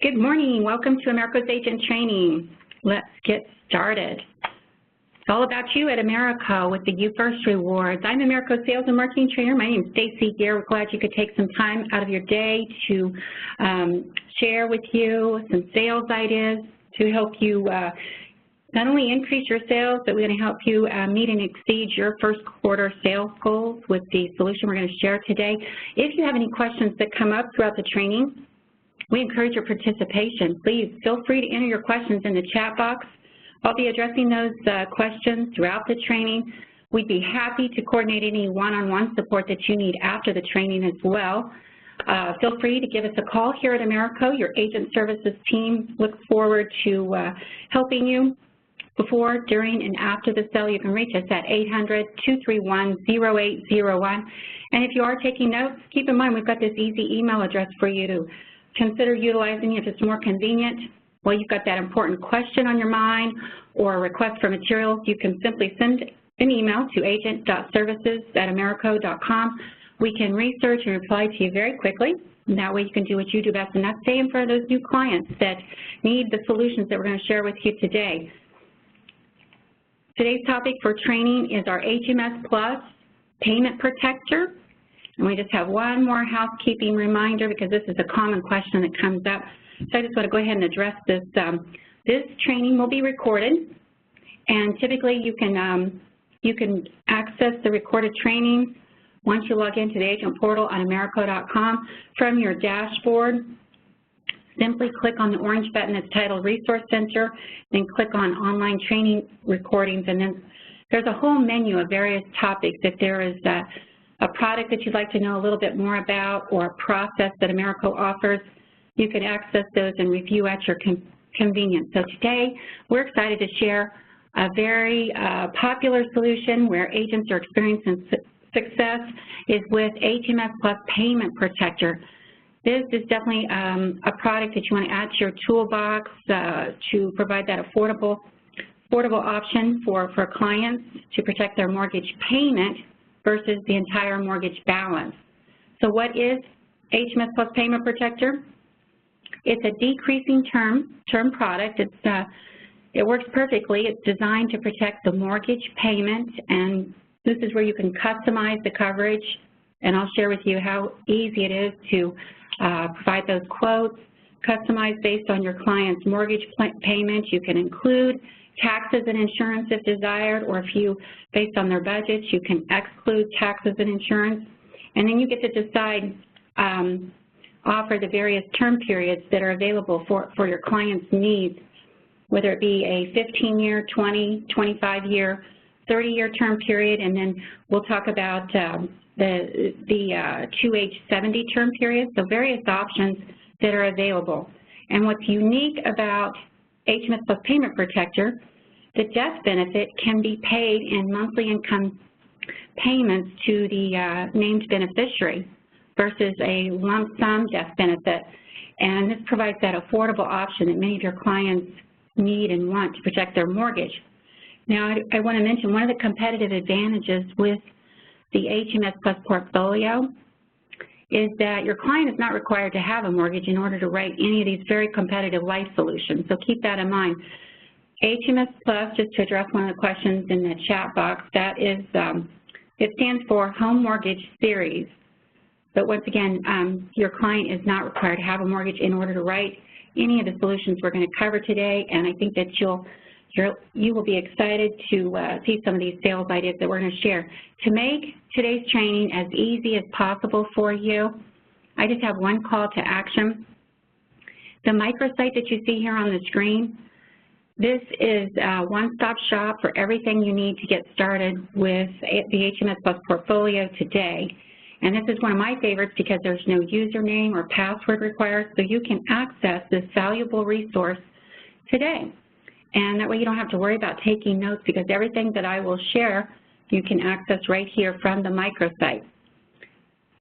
Good morning. Welcome to Americo's Agent Training. Let's get started. It's all about you at Americo with the You First Rewards. I'm Americo's Sales and Marketing Trainer. My name is Stacy Gear. We're glad you could take some time out of your day to share with you some sales ideas to help you not only increase your sales, but we're going to help you meet and exceed your first quarter sales goals with the solution we're going to share today. If you have any questions that come up throughout the training, we encourage your participation. Please feel free to enter your questions in the chat box. I'll be addressing those questions throughout the training. We'd be happy to coordinate any one-on-one support that you need after the training as well. Feel free to give us a call here at Americo. Your agent services team looks forward to helping you before, during, and after the sale. You can reach us at 800-231-0801. And if you are taking notes, keep in mind we've got this easy email address for you to consider utilizing if it's more convenient. Well, you've got that important question on your mind or a request for materials, you can simply send an email to agent.services@americo.com. We can research and reply to you very quickly. And that way you can do what you do best, and that's stay in front of those new clients that need the solutions that we're going to share with you today. Today's topic for training is our HMS Plus Payment Protector. And we just have one more housekeeping reminder because this is a common question that comes up. So I just want to go ahead and address this. This training will be recorded, and typically you can access the recorded training once you log into the agent portal on Americo.com from your dashboard. Simply click on the orange button that's titled Resource Center, then click on Online Training Recordings, and then there's a whole menu of various topics. If there is a product that you'd like to know a little bit more about or a process that Americo offers, you can access those and review at your convenience. So today, we're excited to share a very popular solution where agents are experiencing success is with HMS Plus Payment Protector. This is definitely a product that you want to add to your toolbox to provide that affordable option for clients to protect their mortgage payment versus the entire mortgage balance. So what is HMS Plus Payment Protector? It's a decreasing term product. It works perfectly. It's designed to protect the mortgage payment, and this is where you can customize the coverage, and I'll share with you how easy it is to provide those quotes, customized based on your client's mortgage payment. You can include taxes and insurance if desired, or if you, based on their budgets, you can exclude taxes and insurance. And then you get to decide, offer the various term periods that are available for your client's needs, whether it be a 15-year, 20, 25-year, 30-year term period, and then we'll talk about the 2H 70 term period, so various options that are available. And what's unique about HMS Plus Payment Protector, the death benefit can be paid in monthly income payments to the named beneficiary versus a lump sum death benefit. And this provides that affordable option that many of your clients need and want to protect their mortgage. Now, I want to mention one of the competitive advantages with the HMS Plus portfolio is that your client is not required to have a mortgage in order to write any of these very competitive life solutions. So keep that in mind. HMS Plus, just to address one of the questions in the chat box, that is, it stands for Home Mortgage Series. But once again, your client is not required to have a mortgage in order to write any of the solutions we're going to cover today, and I think that you will be excited to see some of these sales ideas that we're going to share. To make today's training as easy as possible for you, I just have one call to action. The microsite that you see here on the screen, this is a one-stop shop for everything you need to get started with the HMS Plus portfolio today. And this is one of my favorites because there's no username or password required, so you can access this valuable resource today. And that way you don't have to worry about taking notes because everything that I will share you can access right here from the microsite.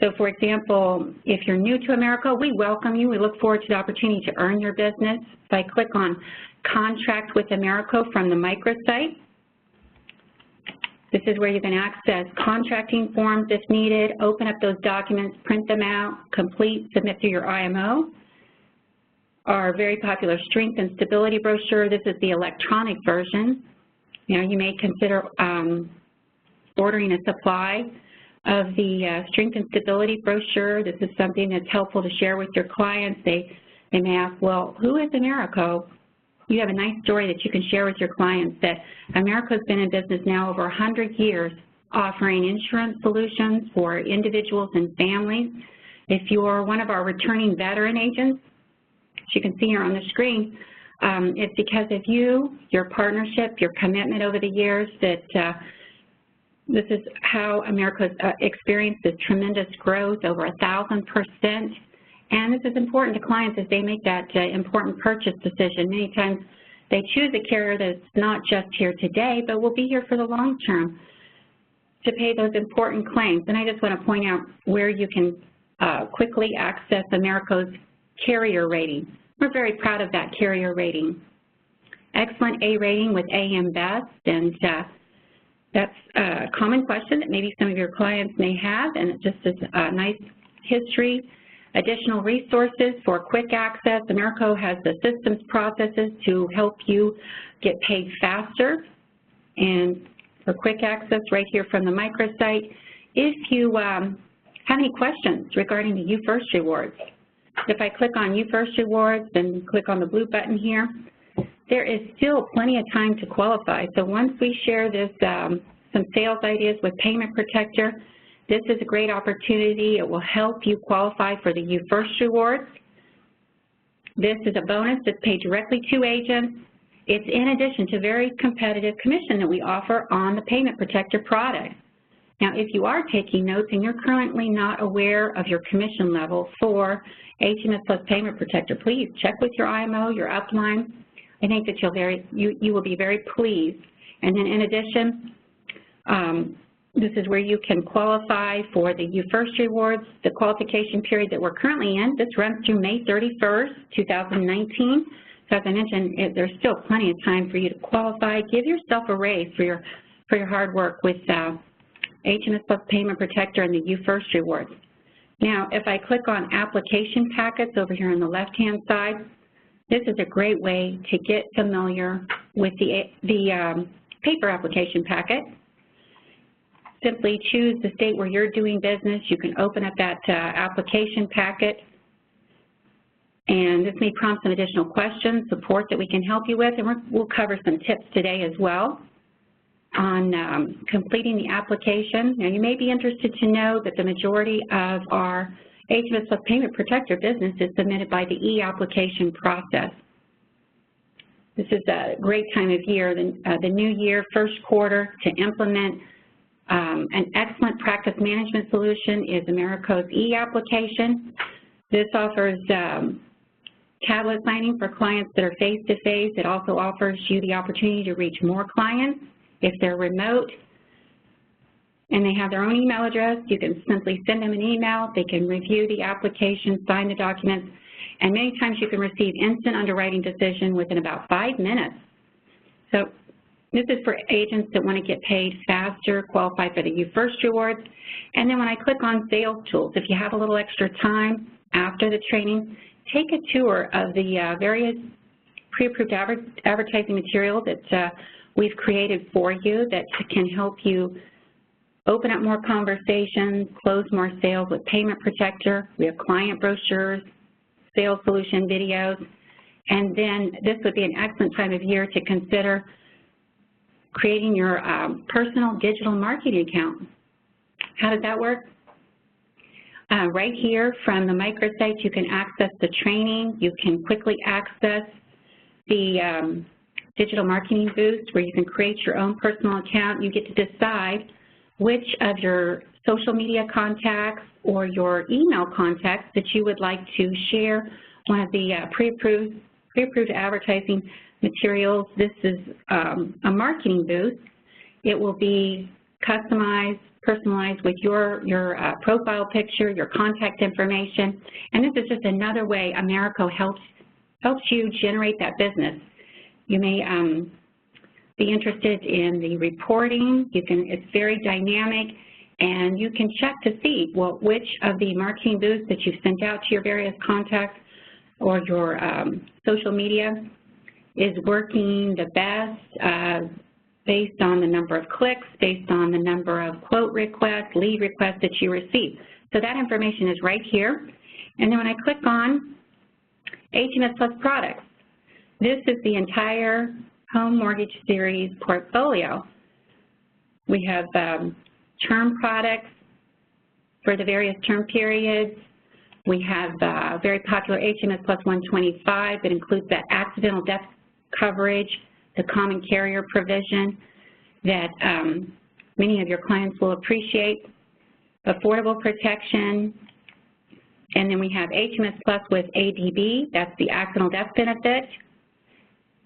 So for example, if you're new to Americo, we welcome you. We look forward to the opportunity to earn your business. If I click on Contract with Americo from the microsite, this is where you can access contracting forms if needed, open up those documents, print them out, complete, submit through your IMO. our very popular Strength and Stability brochure. This is the electronic version. You may consider ordering a supply of the Strength and Stability brochure. This is something that's helpful to share with your clients. They may ask, well, who is Americo? You have a nice story that you can share with your clients that Americo's been in business now over 100 years, offering insurance solutions for individuals and families. If you're one of our returning veteran agents, as you can see here on the screen, it's because of you, your partnership, your commitment over the years that this is how America's experienced this tremendous growth, over 1,000%. And this is important to clients as they make that important purchase decision. Many times they choose a carrier that's not just here today, but will be here for the long term to pay those important claims. And I just want to point out where you can quickly access Americo's carrier rating. We're very proud of that carrier rating. Excellent A rating with AM Best, and that's a common question that maybe some of your clients may have, and it just is a nice history. Additional resources for quick access. Americo has the systems processes to help you get paid faster. And for quick access right here from the microsite, if you have any questions regarding the You First Rewards, if I click on You First Rewards and click on the blue button here, there is still plenty of time to qualify. So once we share this, some sales ideas with Payment Protector, this is a great opportunity. It will help you qualify for the You First Rewards. This is a bonus that's paid directly to agents. It's in addition to very competitive commission that we offer on the Payment Protector product. Now, if you are taking notes and you're currently not aware of your commission level for HMS Plus Payment Protector, please check with your IMO, your upline. I think that you will be very pleased. And then in addition, this is where you can qualify for the You First Rewards. The qualification period that we're currently in, this runs through May 31st, 2019. So as I mentioned, there's still plenty of time for you to qualify. Give yourself a raise for your hard work with HMS Plus Payment Protector and the You First Rewards. Now, if I click on application packets over here on the left-hand side, this is a great way to get familiar with the paper application packet. Simply choose the state where you're doing business. You can open up that application packet, and this may prompt some additional questions, support that we can help you with, and we'll cover some tips today as well on completing the application. Now, you may be interested to know that the majority of our HMS Plus Payment Protector business is submitted by the e-application process. This is a great time of year, the new year, first quarter, to implement an excellent practice management solution is Americo's e-application. This offers tablet signing for clients that are face-to-face. It also offers you the opportunity to reach more clients. If they're remote and they have their own email address, you can simply send them an email. They can review the application, sign the documents, and many times you can receive instant underwriting decision within about 5 minutes. So this is for agents that want to get paid faster, qualify for the You First Rewards. And then when I click on Sales Tools, if you have a little extra time after the training, take a tour of the various pre-approved advertising material that we've created for you that can help you open up more conversations, close more sales with Payment Protector. We have client brochures, sales solution videos, and then this would be an excellent time of year to consider creating your personal digital marketing account. How does that work? Right here from the microsite, you can access the training. You can quickly access the digital marketing boost where you can create your own personal account. You get to decide which of your social media contacts or your email contacts that you would like to share one of the pre-approved advertising materials. This is a marketing boost. It will be customized, personalized with your profile picture, your contact information, and this is just another way Americo helps you generate that business. You may be interested in the reporting. It's very dynamic, and you can check to see, well, which of the marketing boosts that you've sent out to your various contacts or your social media is working the best based on the number of clicks, based on the number of quote requests, lead requests that you receive. So that information is right here. And then when I click on HMS Plus products, this is the entire Home Mortgage Series portfolio. We have term products for the various term periods. We have very popular HMS Plus 125 that includes that accidental death coverage, the common carrier provision that many of your clients will appreciate, affordable protection, and then we have HMS Plus with ADB, that's the accidental death benefit,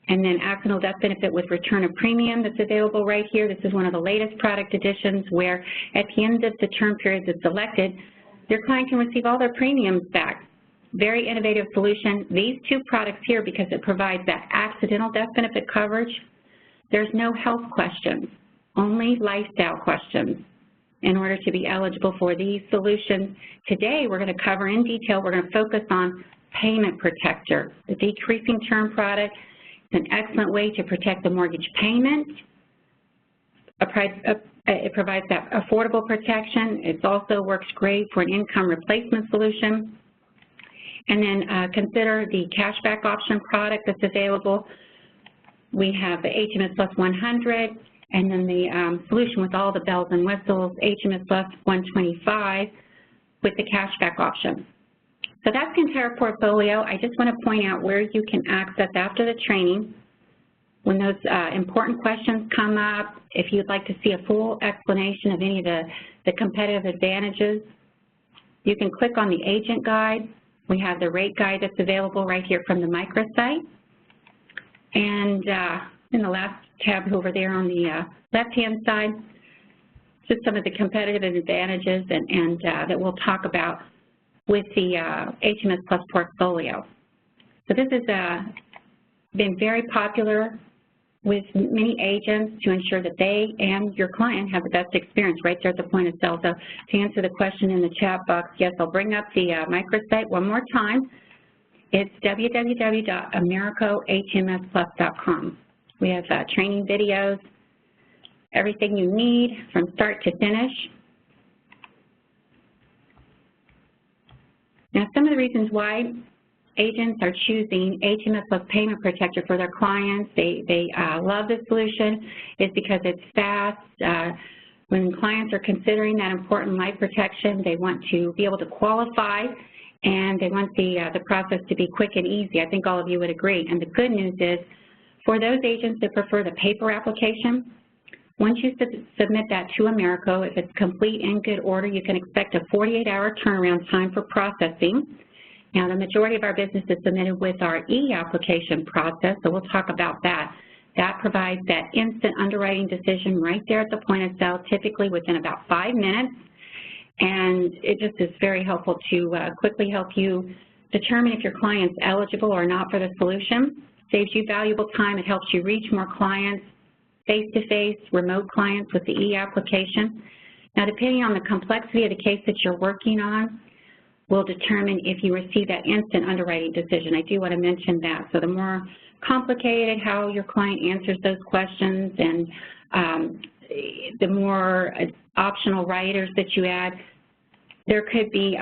and then accidental death benefit with return of premium that's available right here. This is one of the latest product additions where at the end of the term period that's selected, your client can receive all their premiums back. Very innovative solution. These two products here, because it provides that accidental death benefit coverage, there's no health questions, only lifestyle questions in order to be eligible for these solutions. Today, we're going to cover in detail, we're going to focus on Payment Protector, the decreasing term product. It's an excellent way to protect the mortgage payment. It provides that affordable protection. It also works great for an income replacement solution. And then consider the cashback option product that's available. We have the HMS Plus 100, and then the solution with all the bells and whistles, HMS Plus 125 with the cashback option. So that's the entire portfolio. I just want to point out where you can access after the training. When those important questions come up, if you'd like to see a full explanation of any of the competitive advantages, you can click on the agent guide. We have the rate guide that's available right here from the microsite. And in the last tab over there on the left-hand side, just some of the competitive advantages and that we'll talk about with the HMS Plus portfolio. So this has been very popular with many agents to ensure that they and your client have the best experience right there at the point of sale. So to answer the question in the chat box, yes, I'll bring up the microsite one more time. It's www.americohmsplus.com. We have training videos, everything you need from start to finish. Now, some of the reasons why agents are choosing HMS Plus Payment Protector for their clients, they love this solution, is because it's fast. When clients are considering that important life protection, they want to be able to qualify, and they want the process to be quick and easy. I think all of you would agree. And the good news is, for those agents that prefer the paper application, once you submit that to Americo, if it's complete in good order, you can expect a 48-hour turnaround time for processing. Now, the majority of our business is submitted with our e-application process, so we'll talk about that. That provides that instant underwriting decision right there at the point of sale, typically within about 5 minutes. And it just is very helpful to quickly help you determine if your client's eligible or not for the solution. Saves you valuable time. It helps you reach more clients, face-to-face, remote clients with the e-application. Now, depending on the complexity of the case that you're working on, will determine if you receive that instant underwriting decision. I do want to mention that. So the more complicated how your client answers those questions and the more optional writers that you add, there could be,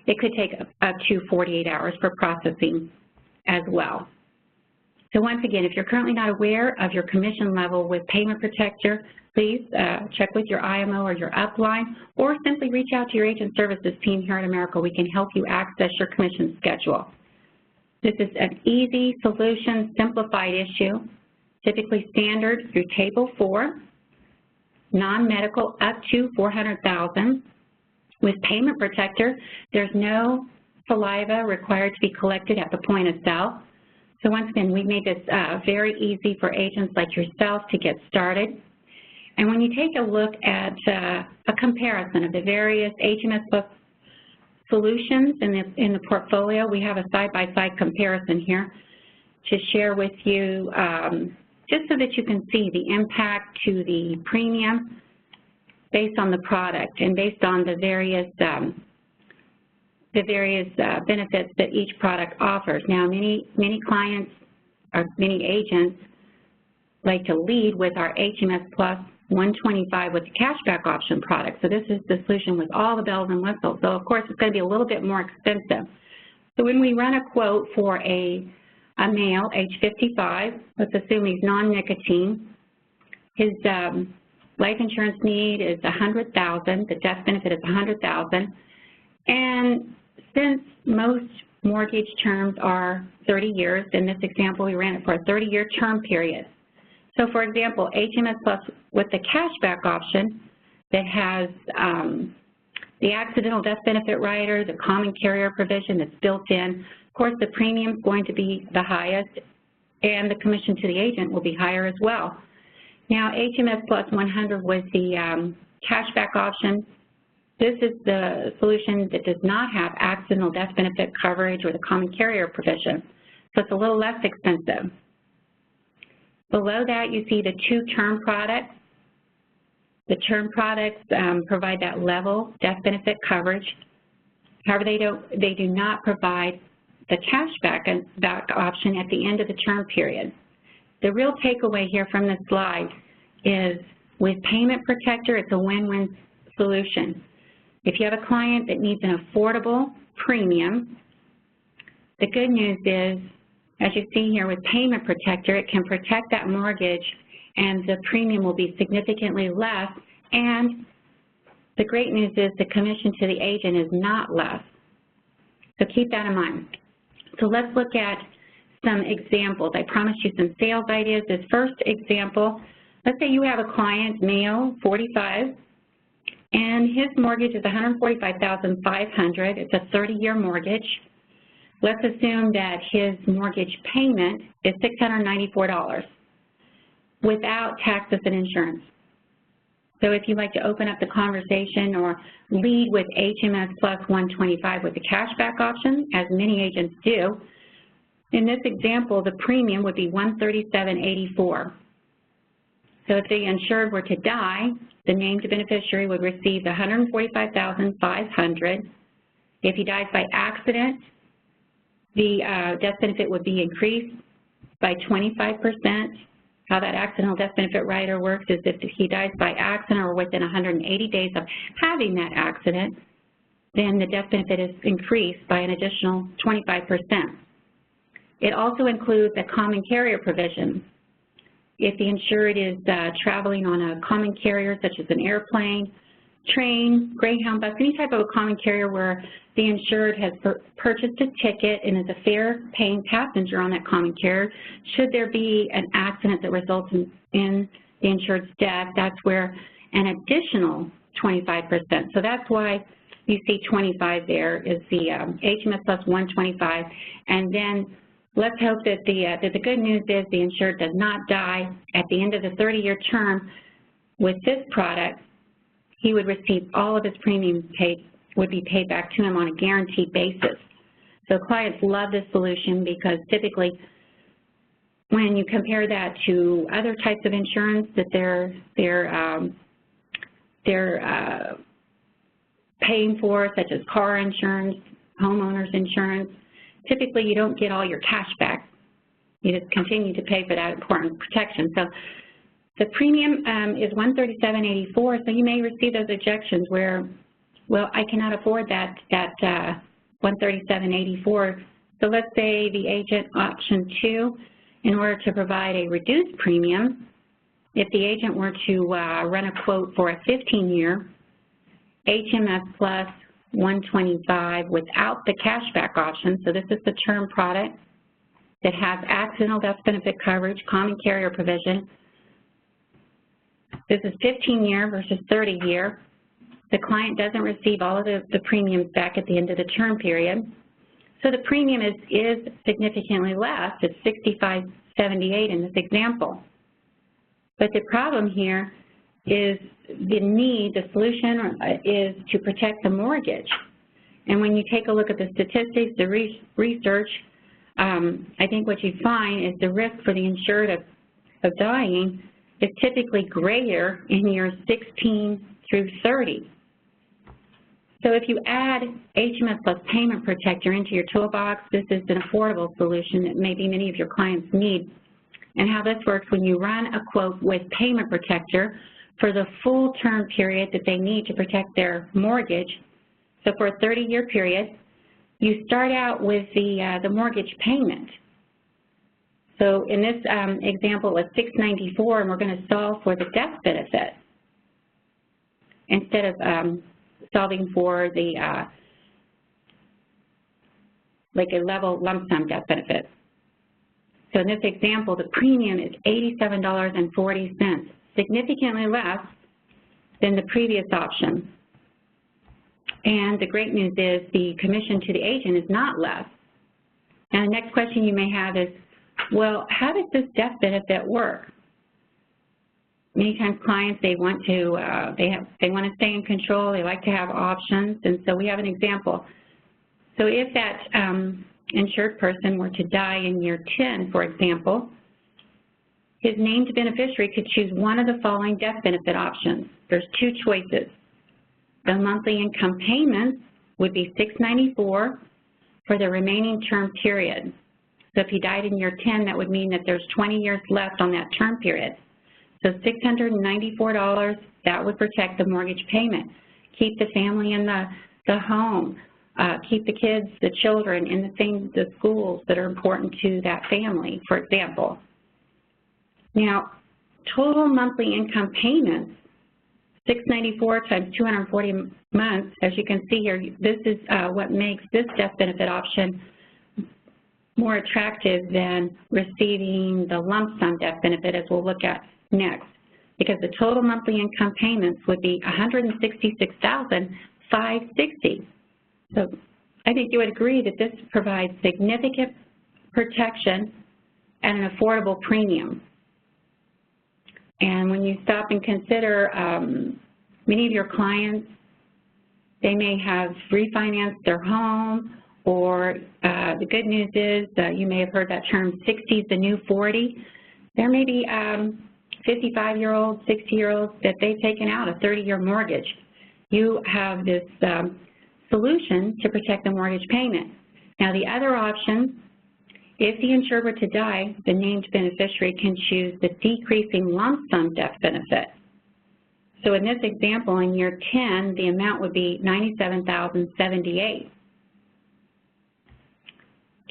it could take up to 48 hours for processing as well. So once again, if you're currently not aware of your commission level with Payment Protector, please check with your IMO or your upline, or simply reach out to your agent services team here at Americo. We can help you access your commission schedule. This is an easy solution, simplified issue, typically standard through Table 4, non-medical up to $400,000. With Payment Protector, there's no saliva required to be collected at the point of sale. So once again, we made this very easy for agents like yourself to get started. And when you take a look at a comparison of the various HMS Plus solutions in the portfolio, we have a side-by-side comparison here to share with you just so that you can see the impact to the premium based on the product and based on the various the various benefits that each product offers. Now, many clients or many agents like to lead with our HMS Plus 125 with the cashback option product. So this is the solution with all the bells and whistles. So of course it's going to be a little bit more expensive. So when we run a quote for a male, age 55, let's assume he's non-nicotine, his life insurance need is $100,000, the death benefit is $100,000, and since most mortgage terms are 30 years, in this example we ran it for a 30-year term period. So for example, HMS Plus with the cashback option that has the accidental death benefit rider, the common carrier provision that's built in, of course the premium is going to be the highest and the commission to the agent will be higher as well. Now HMS Plus 100 with the cashback option, this is the solution that does not have accidental death benefit coverage or the common carrier provision, so it's a little less expensive. Below that, you see the two term products. The term products provide that level death benefit coverage. However, they do not provide the cashback option at the end of the term period. The real takeaway here from this slide is with Payment Protector, it's a win-win solution. If you have a client that needs an affordable premium, the good news is, as you see here with Payment Protector, it can protect that mortgage and the premium will be significantly less, and the great news is the commission to the agent is not less. So keep that in mind. So let's look at some examples. I promised you some sales ideas. This first example, let's say you have a client, male, 45, and his mortgage is $145,500. It's a 30-year mortgage. Let's assume that his mortgage payment is $694 without taxes and insurance. So if you'd like to open up the conversation or lead with HMS Plus 125 with the cashback option, as many agents do, in this example, the premium would be $137.84. So if the insured were to die, the named beneficiary would receive the $145,500. If he dies by accident, the death benefit would be increased by 25%. How that accidental death benefit rider works is if he dies by accident or within 180 days of having that accident, then the death benefit is increased by an additional 25%. It also includes a common carrier provision. If the insured is traveling on a common carrier such as an airplane, train, Greyhound bus, any type of a common carrier where the insured has purchased a ticket and is a fare-paying passenger on that common carrier, should there be an accident that results in the insured's death, that's where an additional 25%. So that's why you see 25 there is the HMS Plus 125. And then let's hope that the good news is the insured does not die at the end of the 30-year term. With this product, he would receive all of his premiums would be paid back to him on a guaranteed basis. So clients love this solution because typically when you compare that to other types of insurance that they're paying for, such as car insurance, homeowners insurance, typically you don't get all your cash back. You just continue to pay for that important protection. So the premium is $137.84, so you may receive those objections where, well, I cannot afford that $137.84. So let's say the agent option 2, in order to provide a reduced premium, if the agent were to run a quote for a 15-year HMS Plus 125 without the cashback option, so this is the term product that has accidental death benefit coverage, common carrier provision. This is 15-year versus 30-year. The client doesn't receive all of the premiums back at the end of the term period. So the premium is significantly less. It's $65.78 in this example. But the problem here is the solution is to protect the mortgage. And when you take a look at the statistics, the research, I think what you find is the risk for the insured of dying is typically greater in years 16 through 30. So if you add HMS plus Payment Protector into your toolbox, this is an affordable solution that maybe many of your clients need. And how this works, when you run a quote with Payment Protector for the full term period that they need to protect their mortgage, so for a 30-year period, you start out with the mortgage payment. So in this example, it's $694, and we're going to solve for the death benefit instead of solving for the like a level lump sum death benefit. So in this example, the premium is $87.40, significantly less than the previous option. And the great news is the commission to the agent is not less. And the next question you may have is, well, how does this death benefit work? Many times clients, they want to stay in control, they like to have options, and so we have an example. So if that insured person were to die in year 10, for example, his named beneficiary could choose one of the following death benefit options. There's two choices. The monthly income payments would be $694 for the remaining term period. So if he died in year 10, that would mean that there's 20 years left on that term period. So $694, that would protect the mortgage payment, keep the family in the home, keep the kids, the children in the schools that are important to that family, for example. Now, total monthly income payments, $694 times 240 months, as you can see here, this is what makes this death benefit option more attractive than receiving the lump sum death benefit, as we'll look at next, because the total monthly income payments would be $166,560. So I think you would agree that this provides significant protection at an affordable premium. And when you stop and consider, many of your clients, they may have refinanced their home, or the good news is you may have heard that term, 60 is the new 40. There may be 55-year-olds, 60-year-olds that they've taken out a 30-year mortgage. You have this solution to protect the mortgage payment. Now, the other option, if the insured were to die, the named beneficiary can choose the decreasing lump sum death benefit. So in this example, in year 10, the amount would be $97,078.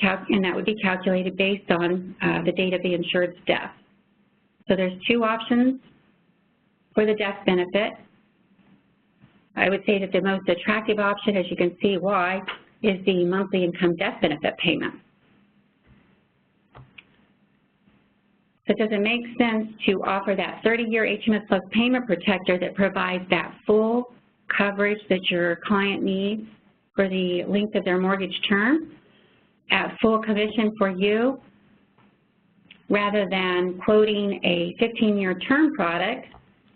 And that would be calculated based on the date of the insured's death. So there's two options for the death benefit. I would say that the most attractive option, as you can see why, is the monthly income death benefit payment. So does it make sense to offer that 30-year HMS Plus Payment Protector that provides that full coverage that your client needs for the length of their mortgage term at full commission for you, rather than quoting a 15-year term product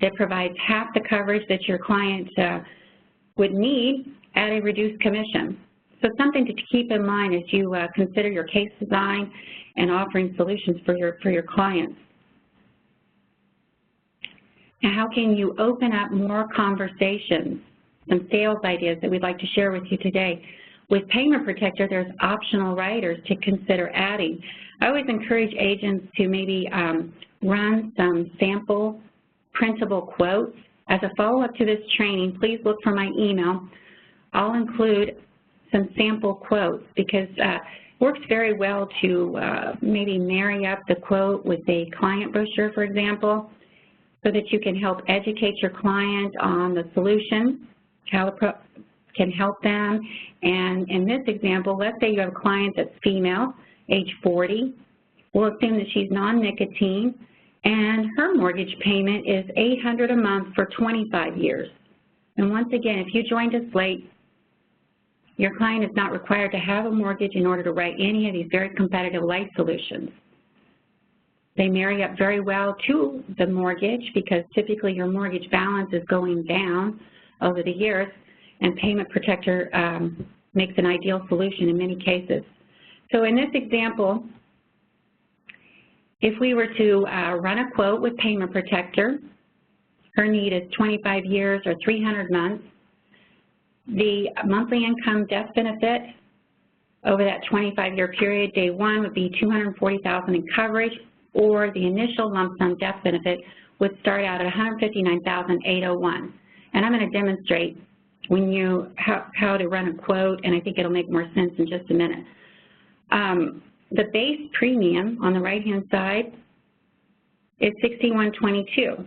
that provides half the coverage that your client would need at a reduced commission? So something to keep in mind as you consider your case design and offering solutions for your clients. Now, how can you open up more conversations, some sales ideas that we'd like to share with you today? With Payment Protector, there's optional riders to consider adding. I always encourage agents to maybe run some sample printable quotes. As a follow-up to this training, please look for my email. I'll include some sample quotes because it works very well to maybe marry up the quote with a client brochure, for example, so that you can help educate your client on the solution, how it can help them. And in this example, let's say you have a client that's female, age 40. We'll assume that she's non-nicotine, and her mortgage payment is $800 a month for 25 years. And once again, if you joined us late, your client is not required to have a mortgage in order to write any of these very competitive life solutions. They marry up very well to the mortgage because typically your mortgage balance is going down over the years, and Payment Protector makes an ideal solution in many cases. So in this example, if we were to run a quote with Payment Protector, her need is 25 years or 300 months. The monthly income death benefit over that 25-year period, day one would be $240,000 in coverage, or the initial lump sum death benefit would start out at $159,801. And I'm going to demonstrate when you how to run a quote, and I think it'll make more sense in just a minute. The base premium on the right-hand side is $61.22.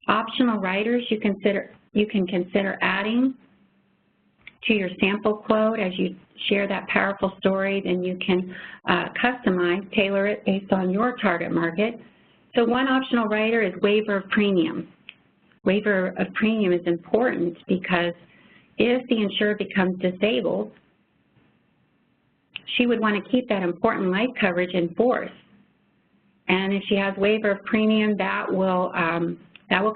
Optional riders you can consider adding to your sample quote. As you share that powerful story, then you can customize, tailor it based on your target market. So one optional rider is waiver of premium. Waiver of premium is important because if the insured becomes disabled, she would want to keep that important life coverage in force. And if she has waiver of premium, that will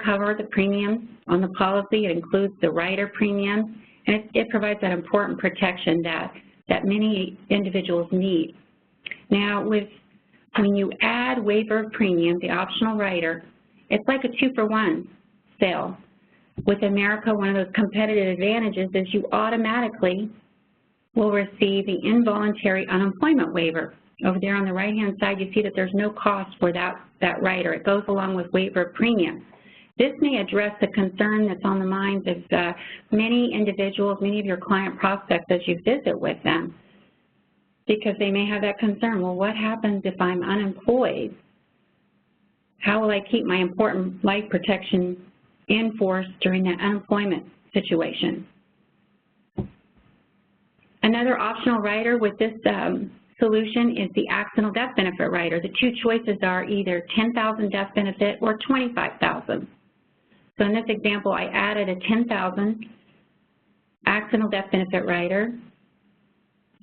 cover the premium on the policy. It includes the rider premium, and it provides that important protection that many individuals need. Now, when you add waiver of premium, the optional rider, it's like a 2-for-1 sale. With America, one of those competitive advantages is you automatically will receive the involuntary unemployment waiver. Over there on the right-hand side, you see that there's no cost for that rider. It goes along with waiver of premium. This may address the concern that's on the minds of many individuals, many of your client prospects as you visit with them, because they may have that concern. Well, what happens if I'm unemployed? How will I keep my important life protection in force during that unemployment situation? Another optional rider with this solution is the accidental death benefit rider. The two choices are either $10,000 death benefit or $25,000. So in this example, I added a $10,000 accidental death benefit rider.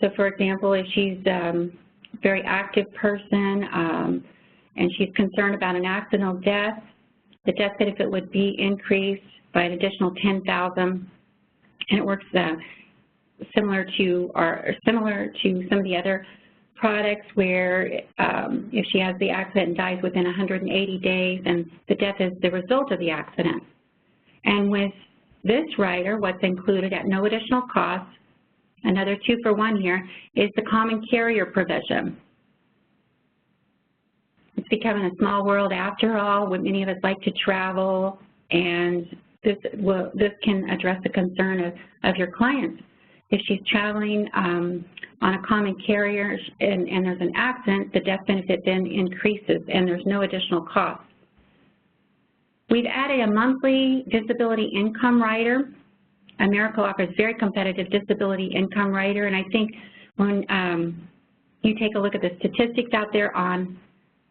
So for example, if she's a very active person and she's concerned about an accidental death, the death benefit would be increased by an additional $10,000, and it works similar to some of the other products where if she has the accident and dies within 180 days and the death is the result of the accident. And with this rider, what's included at no additional cost, another 2-for-1 here, is the common carrier provision. It's becoming a small world after all, when many of us like to travel, and this can address the concern of your clients. If she's traveling on a common carrier and there's an accident, the death benefit then increases and there's no additional cost. We've added a monthly disability income rider. America offers very competitive disability income rider, and I think when you take a look at the statistics out there on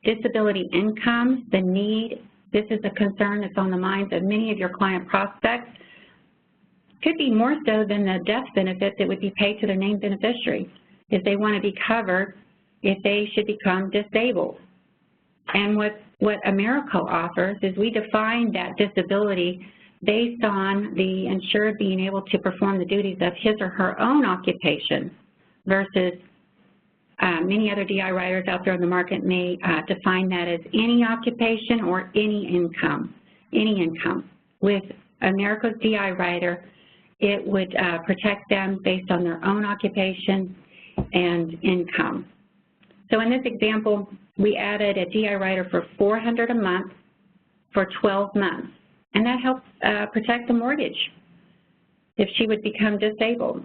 disability income, the need, this is a concern that's on the minds of many of your client prospects. Could be more so than the death benefit that would be paid to their named beneficiary if they want to be covered if they should become disabled. And what AmeriCo offers is we define that disability based on the insured being able to perform the duties of his or her own occupation versus many other DI riders out there in the market may define that as any occupation or any income. With AmeriCo's DI rider, it would protect them based on their own occupation and income. So in this example, we added a DI rider for $400 a month for 12 months, and that helps protect the mortgage if she would become disabled.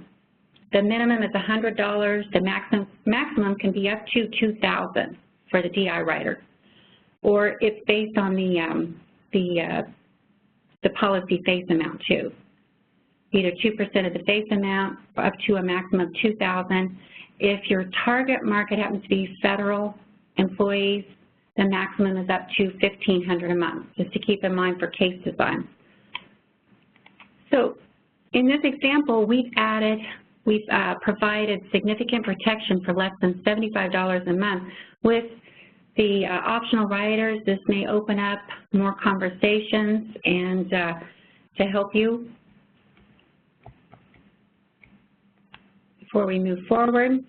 The minimum is $100. The maximum can be up to $2,000 for the DI rider, or it's based on the policy face amount too. Either 2% of the face amount up to a maximum of $2,000. If your target market happens to be federal employees, the maximum is up to $1,500 a month, just to keep in mind for case design. So in this example, we've provided significant protection for less than $75 a month. With the optional riders, this may open up more conversations and to help you. Before we move forward,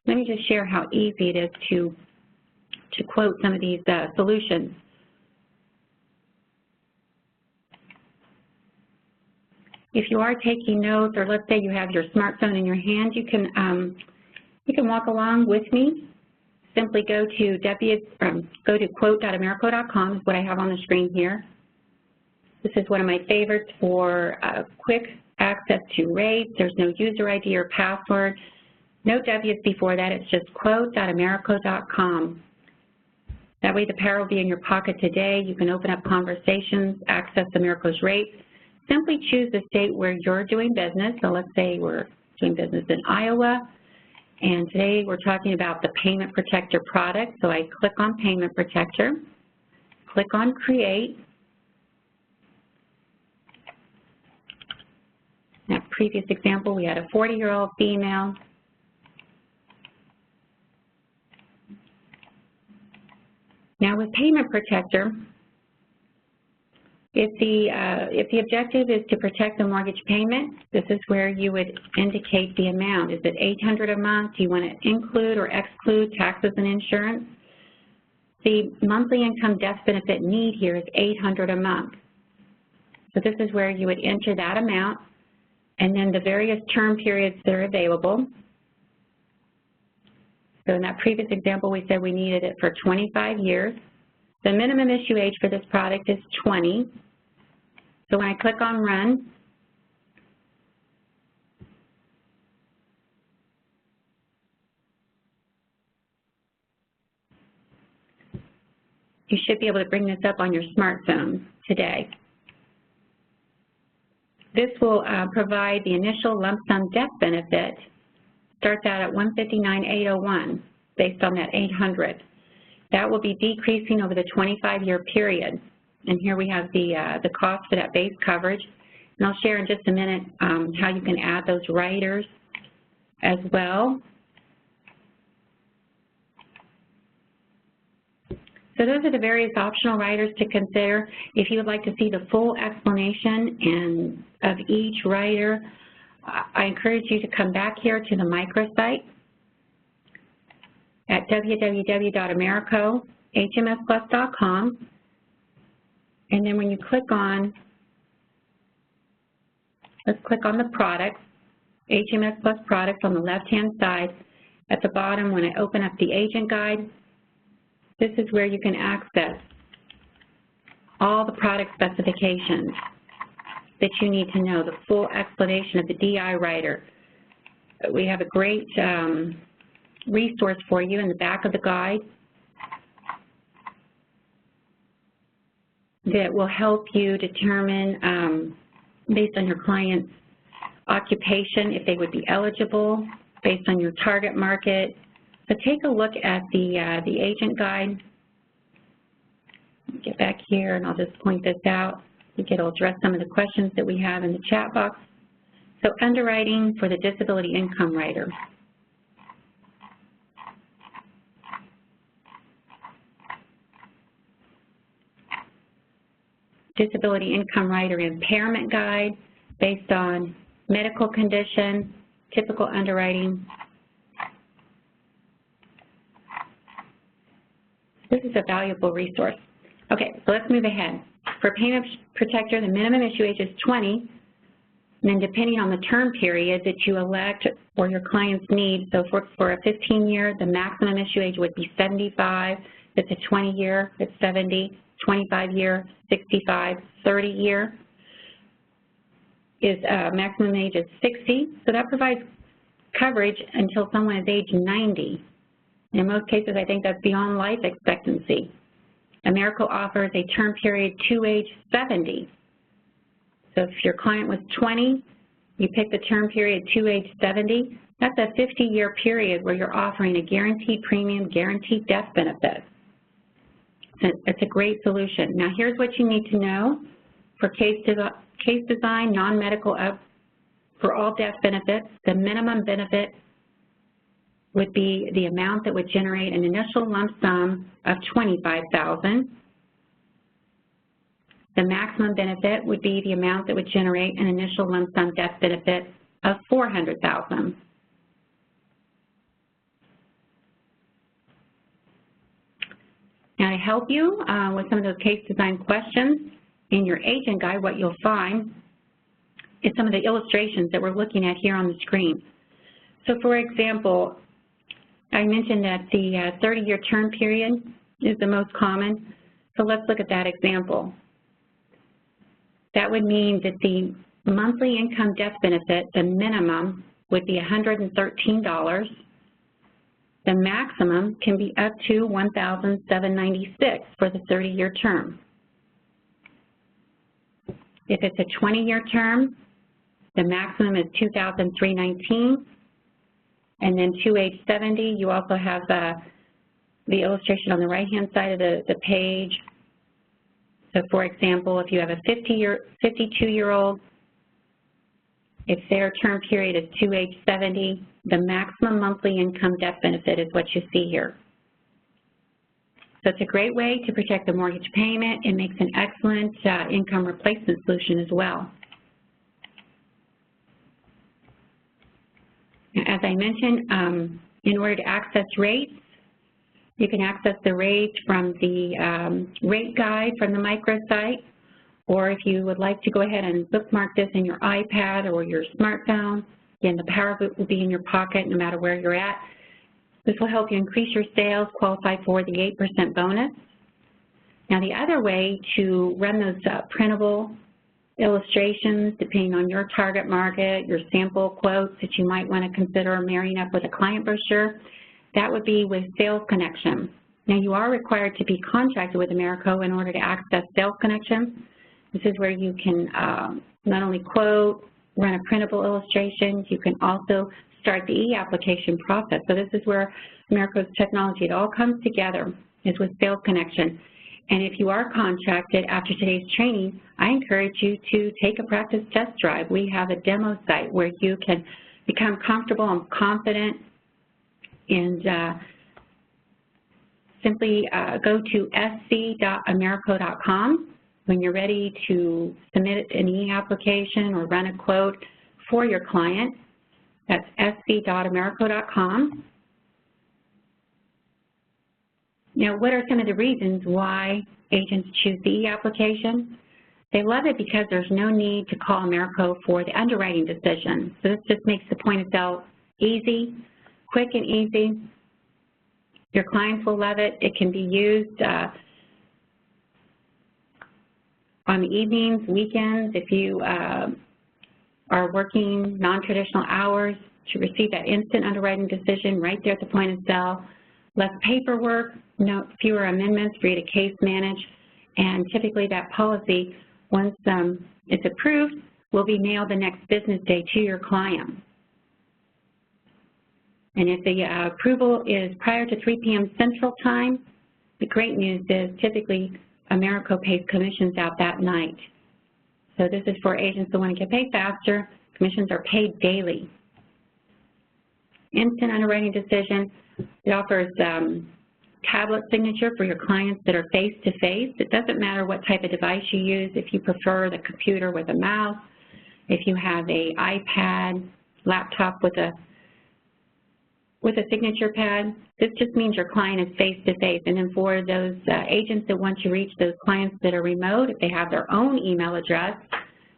let me just share how easy it is to quote some of these solutions. If you are taking notes, or let's say you have your smartphone in your hand, you can walk along with me. Simply go to quote.americo.com is what I have on the screen here. This is one of my favorites for quick access to rates. There's no user ID or password. No W's before that. It's just quote.americo.com. That way the power will be in your pocket today. You can open up conversations, access Americo's rates. Simply choose the state where you're doing business. So let's say we're doing business in Iowa, and today we're talking about the Payment Protector product. So I click on Payment Protector, click on Create. In that previous example, we had a 40-year-old female. Now with Payment Protector, if the objective is to protect the mortgage payment, this is where you would indicate the amount. Is it $800 a month? Do you want to include or exclude taxes and insurance? The monthly income death benefit need here is $800 a month. So this is where you would enter that amount, and then the various term periods that are available. So in that previous example, we said we needed it for 25 years. The minimum issue age for this product is 20. So when I click on Run, you should be able to bring this up on your smartphone today. This will provide the initial lump sum death benefit. Starts out at $159,801 based on that $800. That will be decreasing over the 25-year period. And here we have the cost for that base coverage. And I'll share in just a minute how you can add those riders as well. So those are the various optional riders to consider. If you would like to see the full explanation of each rider, I encourage you to come back here to the microsite at www.americohmsplus.com, and then when you click on, let's click on the products, HMS Plus products on the left-hand side. At the bottom, when I open up the agent guide, this is where you can access all the product specifications that you need to know, the full explanation of the DI rider. We have a great resource for you in the back of the guide that will help you determine, based on your client's occupation, if they would be eligible, based on your target market. So take a look at the agent guide. Get back here and I'll just point this out. I think it'll address some of the questions that we have in the chat box. So underwriting for the disability income rider. Disability income rider impairment guide based on medical condition, typical underwriting. This is a valuable resource. Okay, so let's move ahead. For Payment Protector, the minimum issue age is 20, and then depending on the term period that you elect or your client's need, so for a 15-year, the maximum issue age would be 75. If it's a 20-year, it's 70, 25-year, 65, 30-year is maximum age is 60. So that provides coverage until someone is age 90. In most cases, I think that's beyond life expectancy. Americo offers a term period to age 70. So if your client was 20, you pick the term period to age 70, that's a 50-year period where you're offering a guaranteed premium, guaranteed death benefit. It's a great solution. Now here's what you need to know. For case design, non-medical, for all death benefits, the minimum benefit would be the amount that would generate an initial lump sum of $25,000. The maximum benefit would be the amount that would generate an initial lump sum death benefit of $400,000. Now to help you with some of those case design questions, in your agent guide, what you'll find is some of the illustrations that we're looking at here on the screen. So for example, I mentioned that the 30-year term period is the most common. So let's look at that example. That would mean that the monthly income death benefit, the minimum, would be $113. The maximum can be up to $1,796 for the 30-year term. If it's a 20-year term, the maximum is $2,319. And then to age 70, you also have the illustration on the right-hand side of the page. So for example, if you have a 52-year-old, if their term period is to age 70, the maximum monthly income death benefit is what you see here. So it's a great way to protect the mortgage payment. It makes an excellent income replacement solution as well. As I mentioned, in order to access rates, you can access the rates from the rate guide from the microsite, or if you would like to go ahead and bookmark this in your iPad or your smartphone, again, the power book will be in your pocket no matter where you're at. This will help you increase your sales, qualify for the 8% bonus. Now, the other way to run those printable illustrations, depending on your target market, your sample quotes that you might want to consider marrying up with a client brochure, that would be with Sales Connection. Now, you are required to be contracted with Americo in order to access Sales Connection. This is where you can not only quote, run a printable illustration, you can also start the e-application process. So this is where Americo's technology, it all comes together, is with Sales Connection. And if you are contracted after today's training, I encourage you to take a practice test drive. We have a demo site where you can become comfortable and confident, and simply go to sc.americo.com when you're ready to submit an e-application or run a quote for your client. That's sc.americo.com. Now, what are some of the reasons why agents choose the e-application? They love it because there's no need to call Americo for the underwriting decision. So this just makes the point of sale easy, quick and easy. Your clients will love it. It can be used on the evenings, weekends, if you are working non-traditional hours, to receive that instant underwriting decision right there at the point of sale. Less paperwork, fewer amendments for you to case manage, and typically that policy, once it's approved, will be mailed the next business day to your client. And if the approval is prior to 3 p.m. Central Time, the great news is typically Americo pays commissions out that night. So this is for agents that want to get paid faster. Commissions are paid daily. Instant underwriting decision. It offers tablet signature for your clients that are face-to-face. It doesn't matter what type of device you use. If you prefer the computer with a mouse, if you have an iPad, laptop with a signature pad, this just means your client is face-to-face. And then for those agents that want to reach those clients that are remote, if they have their own email address,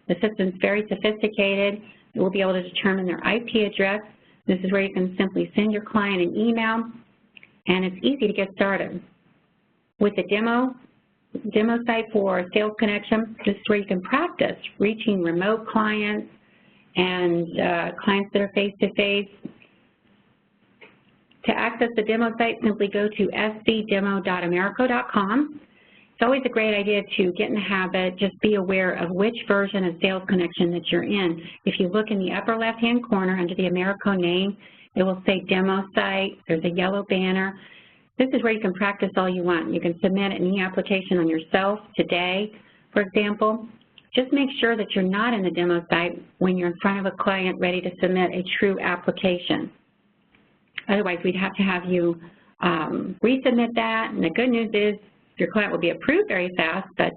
the system's very sophisticated. It will be able to determine their IP address. This is where you can simply send your client an email, and it's easy to get started. With the demo site for Sales Connection, this is where you can practice reaching remote clients and clients that are face-to-face. To access the demo site, simply go to scdemo.americo.com. It's always a great idea to get in the habit, just be aware of which version of Sales Connection that you're in. If you look in the upper left-hand corner under the Americo name, it will say Demo Site. There's a yellow banner. This is where you can practice all you want. You can submit an e-application on yourself today, for example. Just make sure that you're not in the demo site when you're in front of a client ready to submit a true application. Otherwise, we'd have to have you resubmit that, and the good news is your client will be approved very fast, but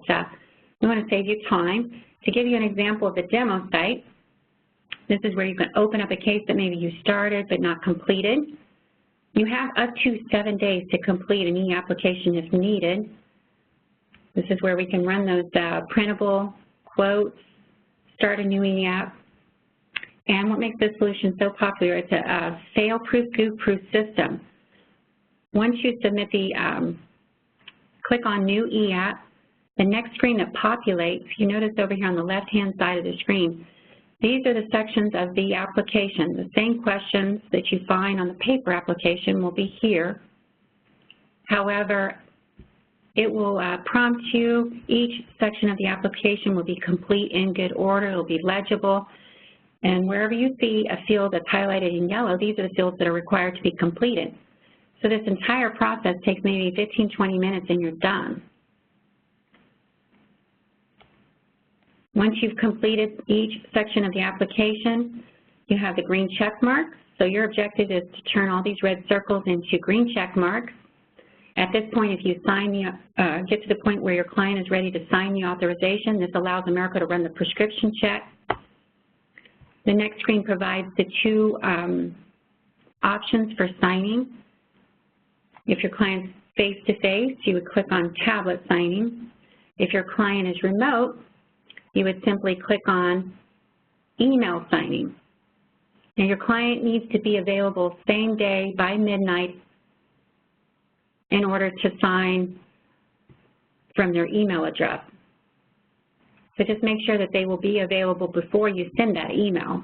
we want to save you time. To give you an example of the demo site, this is where you can open up a case that maybe you started but not completed. You have up to 7 days to complete an e-application if needed. This is where we can run those printable quotes, start a new e-app. And what makes this solution so popular, it's a fail-proof, goof-proof system. Once you submit the, click on New e-app, the next screen that populates, you notice over here on the left-hand side of the screen, these are the sections of the application. The same questions that you find on the paper application will be here. However, it will prompt you. Each section of the application will be complete in good order. It will be legible. And wherever you see a field that's highlighted in yellow, these are the fields that are required to be completed. So this entire process takes maybe 15, 20 minutes and you're done. Once you've completed each section of the application, you have the green check marks. So your objective is to turn all these red circles into green check marks. At this point, if you get to the point where your client is ready to sign the authorization, this allows America to run the prescription check. The next screen provides the two options for signing. If your client's face-to-face, you would click on tablet signing. If your client is remote, you would simply click on email signing. Now, your client needs to be available same day by midnight in order to sign from their email address. So just make sure that they will be available before you send that email.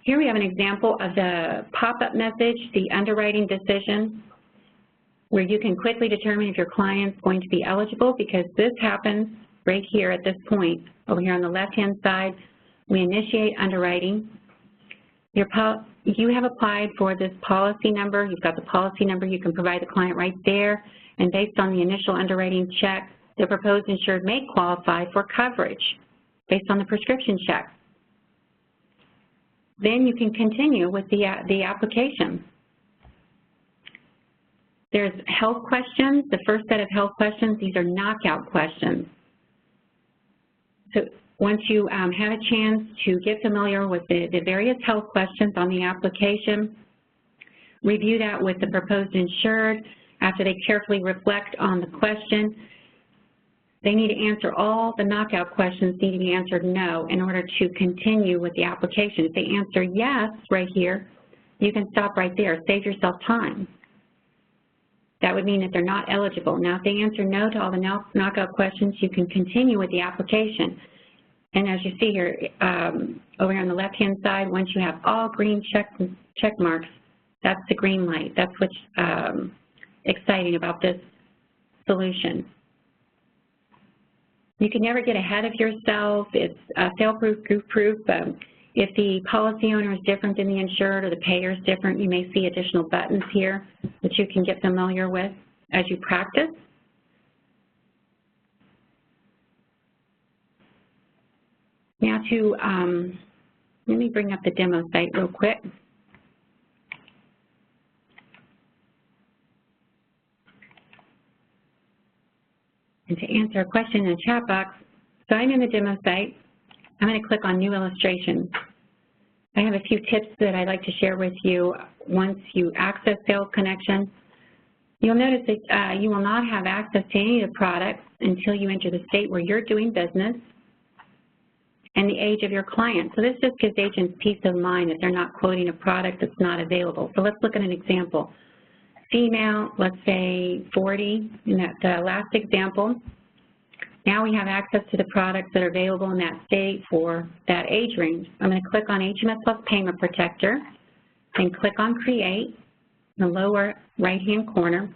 Here we have an example of the pop-up message, the underwriting decision, where you can quickly determine if your client's going to be eligible, because this happens right here at this point. Over here on the left-hand side, we initiate underwriting. You have applied for this policy number. You've got the policy number. You can provide the client right there. And based on the initial underwriting check, the proposed insured may qualify for coverage based on the prescription check. Then you can continue with the application. There's health questions. The first set of health questions, these are knockout questions. So once you have a chance to get familiar with the various health questions on the application, review that with the proposed insured. After they carefully reflect on the question, they need to answer all the knockout questions need to be answered no in order to continue with the application. If they answer yes right here, you can stop right there, save yourself time. That would mean that they're not eligible. Now, if they answer no to all the knockout questions, you can continue with the application. And as you see here, over here on the left-hand side, once you have all green check marks, that's the green light. That's what's exciting about this solution. You can never get ahead of yourself. It's fail-proof, goof-proof. If the policy owner is different than the insured or the payer is different, you may see additional buttons here that you can get familiar with as you practice. Now let me bring up the demo site real quick. And to answer a question in the chat box, so I'm in the demo site. I'm going to click on New Illustration. I have a few tips that I'd like to share with you once you access Sales Connection. You'll notice that you will not have access to any of the products until you enter the state where you're doing business and the age of your client. So this just gives agents peace of mind that they're not quoting a product that's not available. So let's look at an example. Female, let's say 40, in that last example. Now we have access to the products that are available in that state for that age range. I'm going to click on HMS Plus Payment Protector and click on Create in the lower right-hand corner.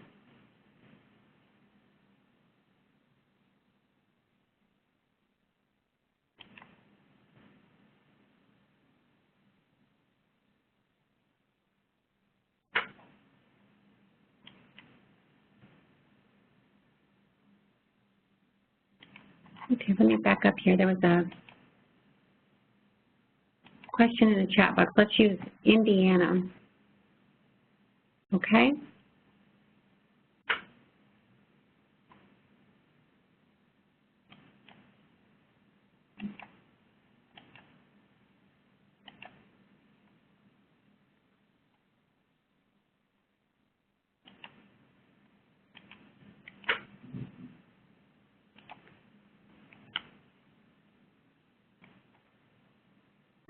Okay, let me back up here. There was a question in the chat box. Let's use Indiana. Okay.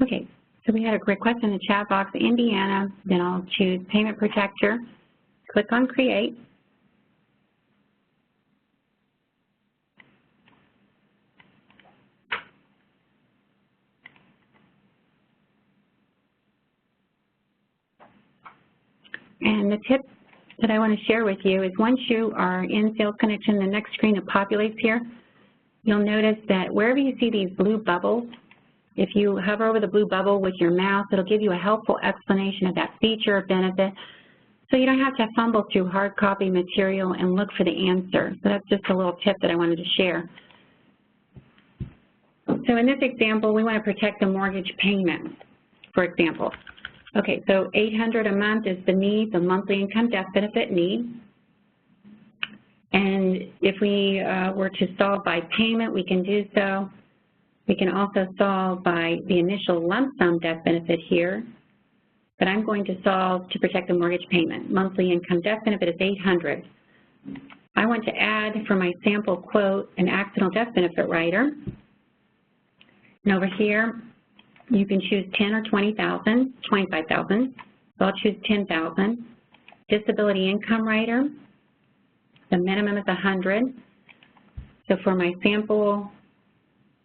Okay, so we had a request in the chat box, Indiana, then I'll choose Payment Protector, click on Create. And the tip that I want to share with you is once you are in Sales Connection, the next screen that populates here, you'll notice that wherever you see these blue bubbles, if you hover over the blue bubble with your mouse, it'll give you a helpful explanation of that feature or benefit, so you don't have to fumble through hard copy material and look for the answer. So that's just a little tip that I wanted to share. So in this example, we want to protect the mortgage payment, for example. Okay, so $800 a month is the need, the monthly income death benefit need. And if we were to solve by payment, we can do so. We can also solve by the initial lump sum death benefit here. But I'm going to solve to protect the mortgage payment. Monthly income death benefit is $800. I want to add for my sample quote an accidental death benefit rider. And over here, you can choose 10 or 20,000, 25,000. So I'll choose 10,000. Disability income rider, the minimum is 100. So for my sample,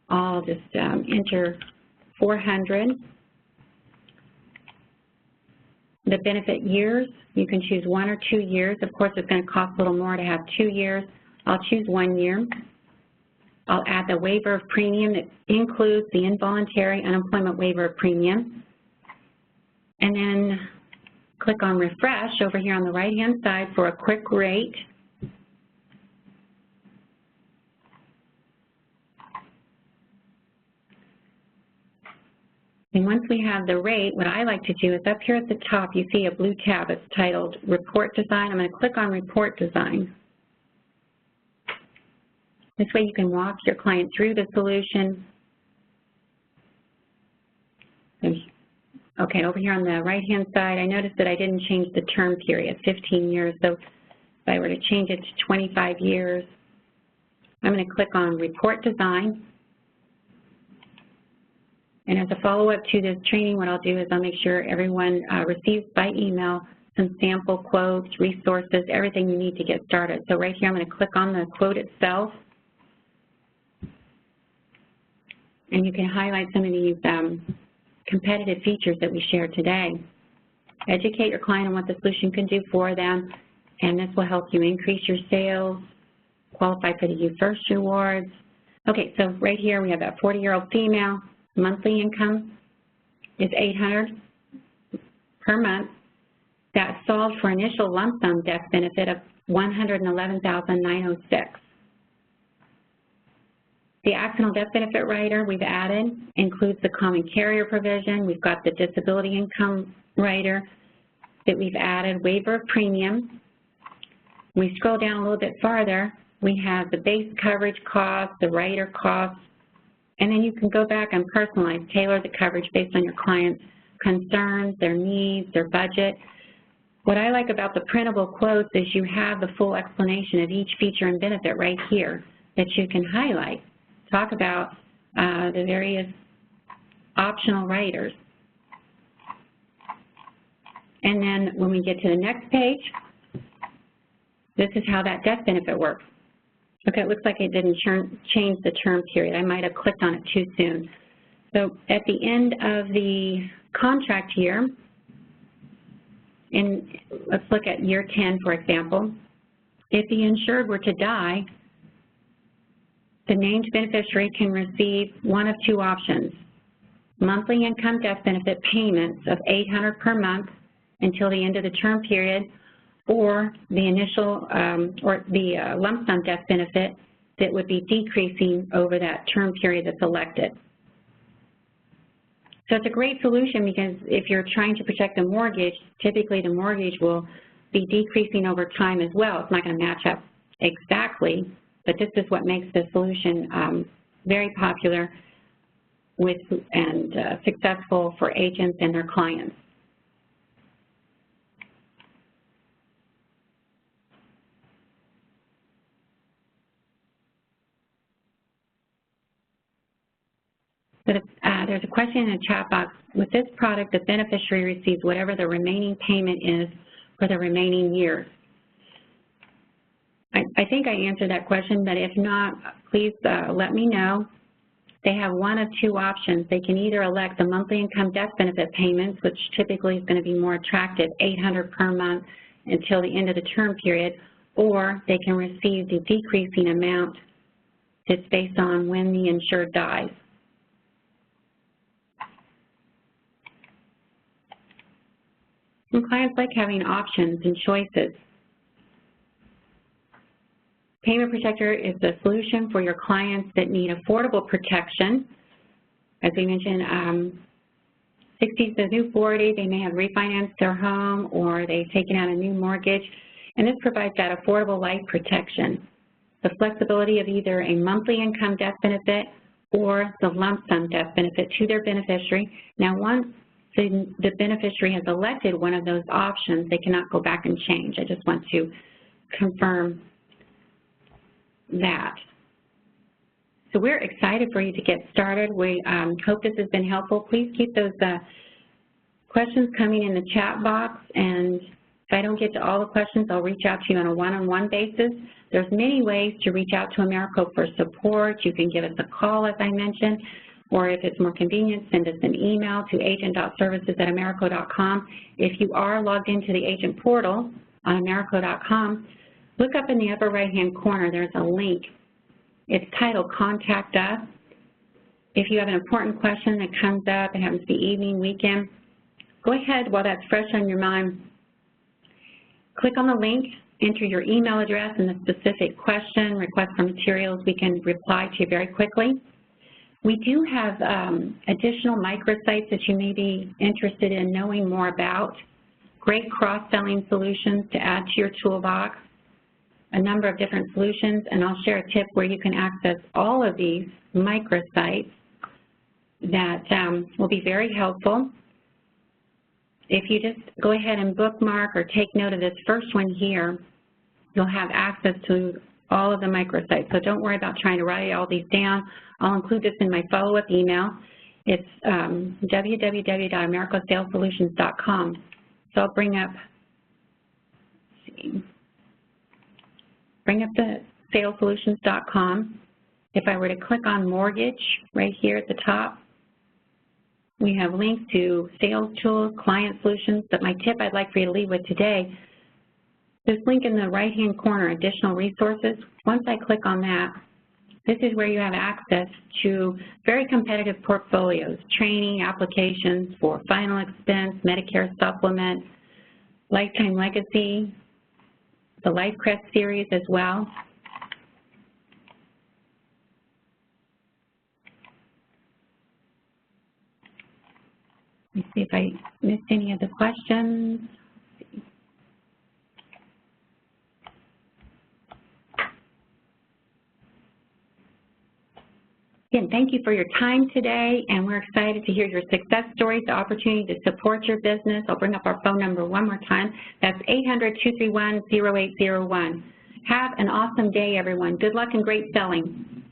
I'll just enter 400. The benefit years, you can choose 1 or 2 years. Of course, it's going to cost a little more to have 2 years. I'll choose 1 year. I'll add the waiver of premium that includes the involuntary unemployment waiver of premium. And then click on refresh over here on the right-hand side for a quick rate. And once we have the rate, what I like to do is up here at the top, you see a blue tab. It's titled Report Design. I'm going to click on Report Design. This way you can walk your client through the solution. Okay, over here on the right-hand side, I noticed that I didn't change the term period, 15 years. So if I were to change it to 25 years, I'm going to click on Report Design. And as a follow-up to this training, what I'll do is I'll make sure everyone receives by email some sample quotes, resources, everything you need to get started. So right here, I'm going to click on the quote itself. And you can highlight some of these competitive features that we shared today. Educate your client on what the solution can do for them, and this will help you increase your sales, qualify for the You First rewards. Okay, so right here we have that 40-year-old female. Monthly income is $800 per month. That solved for initial lump sum death benefit of $111,906. The accidental death benefit rider we've added includes the common carrier provision. We've got the disability income rider that we've added, waiver of premium. We scroll down a little bit farther. We have the base coverage cost, the rider cost, and then you can go back and personalize, tailor the coverage based on your client's concerns, their needs, their budget. What I like about the printable quotes is you have the full explanation of each feature and benefit right here that you can highlight. Talk about the various optional riders. And then when we get to the next page, this is how that death benefit works. Okay, it looks like it didn't change the term period. I might have clicked on it too soon. So at the end of the contract year, and let's look at year 10, for example, if the insured were to die, the named beneficiary can receive one of two options: monthly income death benefit payments of $800 per month until the end of the term period, or the initial lump sum death benefit that would be decreasing over that term period that's elected. So it's a great solution because if you're trying to protect a mortgage, typically the mortgage will be decreasing over time as well. It's not going to match up exactly, but this is what makes the solution very popular with and successful for agents and their clients. But there's a question in the chat box. With this product, the beneficiary receives whatever the remaining payment is for the remaining years. I think I answered that question, but if not, please let me know. They have one of two options. They can either elect the monthly income death benefit payments, which typically is going to be more attractive, $800 per month until the end of the term period, or they can receive the decreasing amount that's based on when the insured dies. Some clients like having options and choices. Payment Protector is the solution for your clients that need affordable protection. As we mentioned, 60s to new 40, they may have refinanced their home or they've taken out a new mortgage, and this provides that affordable life protection. The flexibility of either a monthly income death benefit or the lump sum death benefit to their beneficiary. Now, once the beneficiary has elected one of those options, they cannot go back and change. I just want to confirm that. So we're excited for you to get started. We hope this has been helpful. Please keep those questions coming in the chat box, and if I don't get to all the questions, I'll reach out to you on a one-on-one basis. There's many ways to reach out to AmeriCorps for support. You can give us a call, as I mentioned, or if it's more convenient, send us an email to agent.services@americorps.com. If you are logged into the agent portal on americorps.com, look up in the upper right-hand corner. There's a link. It's titled Contact Us. If you have an important question that comes up, it happens to be evening, weekend, go ahead while that's fresh on your mind. Click on the link, enter your email address and the specific question, request for materials. We can reply to you very quickly. We do have additional microsites that you may be interested in knowing more about. Great cross-selling solutions to add to your toolbox. A number of different solutions, and I'll share a tip where you can access all of these microsites that will be very helpful. If you just go ahead and bookmark or take note of this first one here, you'll have access to all of the microsites. So don't worry about trying to write all these down. I'll include this in my follow-up email. It's www.americorpssalessolutions.com. So I'll bring up the salessolutions.com. If I were to click on mortgage right here at the top, we have links to sales tools, client solutions, but my tip I'd like for you to leave with today, this link in the right-hand corner, additional resources. Once I click on that, this is where you have access to very competitive portfolios, training, applications for final expense, Medicare supplement, lifetime legacy, the LifeCrest series as well. Let me see if I missed any of the questions. Again, thank you for your time today, and we're excited to hear your success stories, the opportunity to support your business. I'll bring up our phone number one more time. That's 800-231-0801. Have an awesome day, everyone. Good luck and great selling.